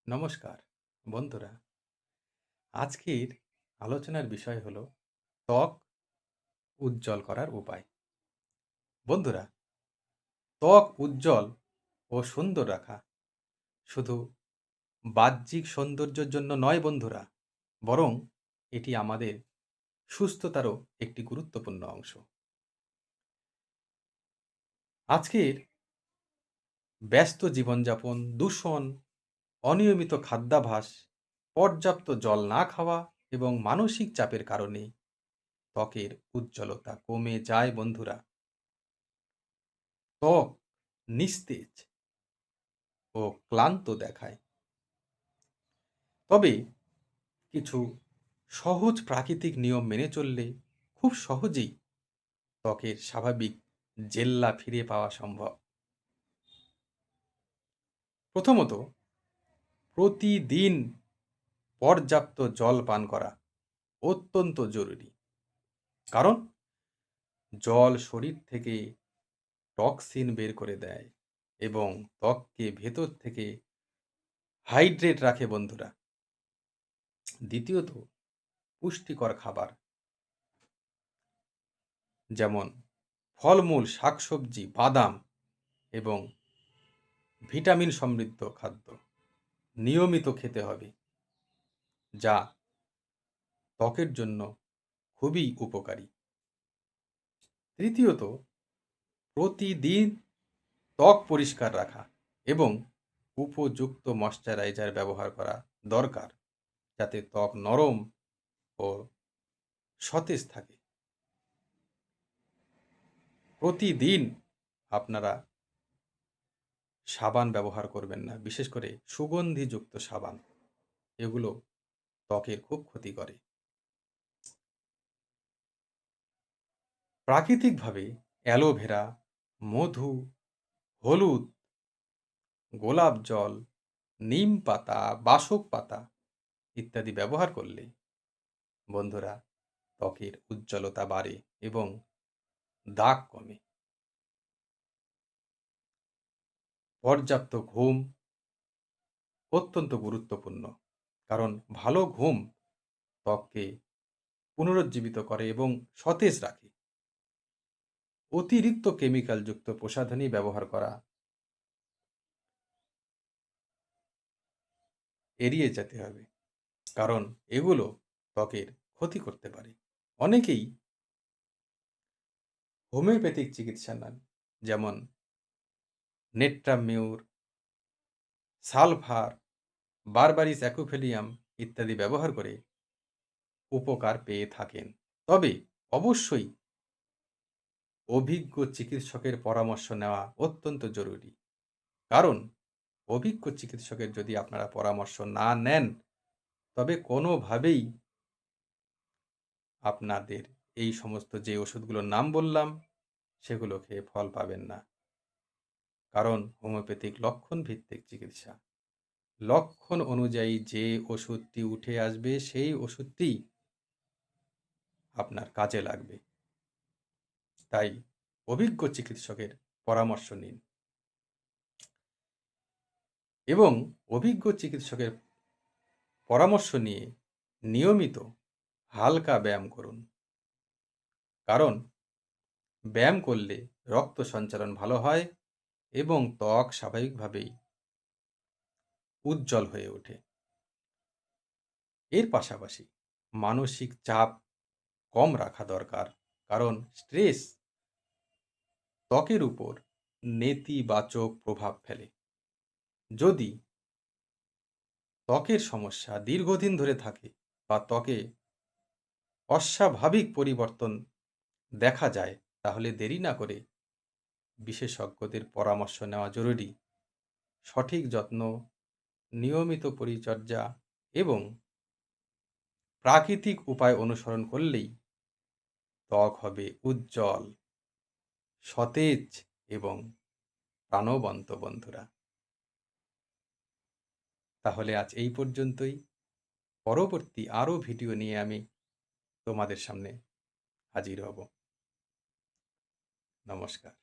নমস্কার বন্ধুরা। আজকের আলোচনার বিষয় হলো ত্বক উজ্জ্বল করার উপায়। বন্ধুরা, ত্বক উজ্জ্বল ও সুন্দর রাখা শুধু বাহ্যিক সৌন্দর্যের জন্য নয় বন্ধুরা, বরং এটি আমাদের সুস্থতারও একটি গুরুত্বপূর্ণ অংশ। আজকের ব্যস্ত জীবনযাপন, দূষণ, অনিয়মিত খাদ্যাভ্যাস, পর্যাপ্ত জল না খাওয়া এবং মানসিক চাপের কারণে ত্বকের উজ্জ্বলতা কমে যায় বন্ধুরা। ত্বক নিস্তেজ ও ক্লান্ত দেখায়। তবে কিছু সহজ প্রাকৃতিক নিয়ম মেনে চললে খুব সহজেই ত্বকের স্বাভাবিক জেল্লা ফিরে পাওয়া সম্ভব। প্রথমত, প্রতিদিন পর্যাপ্ত জল পান করা অত্যন্ত জরুরি। কারণ জল শরীর থেকে টক্সিন বের করে দেয় এবং ত্বককে ভেতর থেকে হাইড্রেট রাখে বন্ধুরা। দ্বিতীয়ত, পুষ্টিকর খাবার যেমন ফলমূল, শাকসবজি, বাদাম এবং ভিটামিন সমৃদ্ধ খাদ্য নিয়মিত খেতে হবে, যা ত্বকের জন্য খুবই উপকারী। তৃতীয়ত, প্রতিদিন ত্বক পরিষ্কার রাখা এবং উপযুক্ত ময়শ্চারাইজার ব্যবহার করা দরকার, যাতে ত্বক নরম ও সতেজ থাকে। প্রতিদিন আপনারা সাবান ব্যবহার করবেন না, বিশেষ করে সুগন্ধিযুক্ত সাবান। এগুলো ত্বকের খুব ক্ষতি করে। প্রাকৃতিকভাবে অ্যালোভেরা, মধু, হলুদ, গোলাপ জল, নিম পাতা, বাসক পাতা ইত্যাদি ব্যবহার করলে বন্ধুরা ত্বকের উজ্জ্বলতা বাড়ে এবং দাগ কমে। পর্যাপ্ত ঘুম অত্যন্ত গুরুত্বপূর্ণ, কারণ ভালো ঘুম ত্বককে পুনরুজ্জীবিত করে এবং সতেজ রাখে। অতিরিক্ত কেমিক্যালযুক্ত প্রসাধনী ব্যবহার করা এড়িয়ে যেতে হবে, কারণ এগুলো ত্বকের ক্ষতি করতে পারে। অনেকেই হোমিওপ্যাথিক চিকিৎসা নেন, যেমন নেট্রামিউর, সালফার, বারবারিস অ্যাকুফেলিয়াম ইত্যাদি ব্যবহার করে উপকার পেয়ে থাকেন। তবে অবশ্যই অভিজ্ঞ চিকিৎসকের পরামর্শ নেওয়া অত্যন্ত জরুরি। কারণ অভিজ্ঞ চিকিৎসকের যদি আপনারা পরামর্শ না নেন, তবে কোনোভাবেই আপনাদের এই সমস্ত যে ওষুধগুলোর নাম বললাম সেগুলো খেয়ে ফল পাবেন না। কারণ হোমিওপ্যাথিক লক্ষণ ভিত্তিক চিকিৎসা। লক্ষণ অনুযায়ী যে ওষুধটি উঠে আসবে সেই ওষুধটি আপনার কাজে লাগবে। তাই অভিজ্ঞ চিকিৎসকের পরামর্শ নিন এবং অভিজ্ঞ চিকিৎসকের পরামর্শ নিয়ে নিয়মিত হালকা ব্যায়াম করুন। কারণ ব্যায়াম করলে রক্ত সঞ্চালন ভালো হয় এবং ত্বক স্বাভাবিকভাবেই উজ্জ্বল হয়ে ওঠে। এর পাশাপাশি মানসিক চাপ কম রাখা দরকার, কারণ স্ট্রেস ত্বকের উপর নেতিবাচক প্রভাব ফেলে। যদি ত্বকের সমস্যা দীর্ঘদিন ধরে থাকে বা ত্বকে অস্বাভাবিক পরিবর্তন দেখা যায়, তাহলে দেরি না করে বিশেষজ্ঞদের পরামর্শ নেওয়া জরুরি। সঠিক যত্ন, নিয়মিত পরিচর্যা এবং প্রাকৃতিক উপায় অনুসরণ করলেই ত্বক হবে উজ্জ্বল, সতেজ এবং প্রাণবন্ত বন্ধুরা। তাহলে আজ এই পর্যন্তই। পরবর্তী আরও ভিডিও নিয়ে আমি তোমাদের সামনে হাজির হব। নমস্কার।